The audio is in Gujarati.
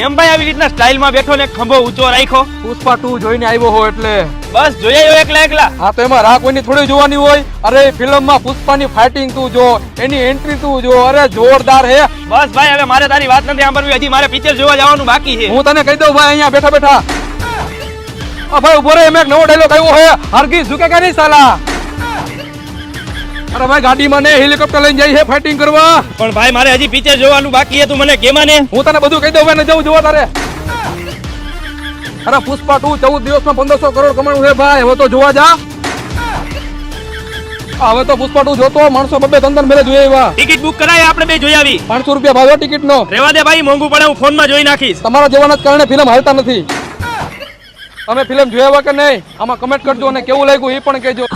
કેમ ભાઈ આવી રીતના સ્ટાઇલમાં બેઠો ને ખંભો ઊંચો રાખ્યો? પુષ્પા 2 જોઈને આવ્યો હો એટલે. બસ જોયા એકલા એકલા? હા તો એમાં રાહ કોઈની થોડી જોવાની હોય? અરે ફિલ્મમાં પુષ્પાની ફાઇટિંગ તું જો, એની એન્ટ્રી તું જો, અરે જોરદાર હે. બસ ભાઈ હવે મારે તારી વાત નથી સાંભળવી, હજી મારે પિક્ચર જોવા જવાનું બાકી છે. હું તને કહી દઉં ભાઈ, અહીંયા બેઠા બેઠા આ ભાઈ ઉભો રે, એમ એક નવો ડાયલોગ આવ્યો હે, હરગીઝ ઝુકેગા નહીં સાલા. અરે ભાઈ ગાડીમાં ને હેલિકોપ્ટર લઈને જાય છે ફાઇટિંગ કરવા. પણ ભાઈ મારે હજી પિક્ચર જોવાનું બાકી છે, તું મને કેમાં ને? હું તને બધું કહી દઉં ભાઈ, ને જવું જોવા તારે. અરે પુષ્પા 2 14 દિવસમાં 1500 કરોડ કમાણું છે ભાઈ, હવે તો જોવા જા. હવે તો પુષ્પા 2 જોતો માણસો બબે તંદન મેરે જોઈ આવ્યા. ટિકિટ બુક કરાય, આપણે બે જોઈ આવી. 500 રૂપિયા ભાવ ટિકિટ નો. રેવા દે ભાઈ, મોંઘું પડે, હું ફોનમાં જોઈ નાખીશ. તમારા જવાના કારણે ફિલ્મ હાલતા નથી. તમે ફિલ્મ જોયા કે નહીં આમાં કમેન્ટ કરજો, અને કેવું લાગ્યું એ પણ કહેજો.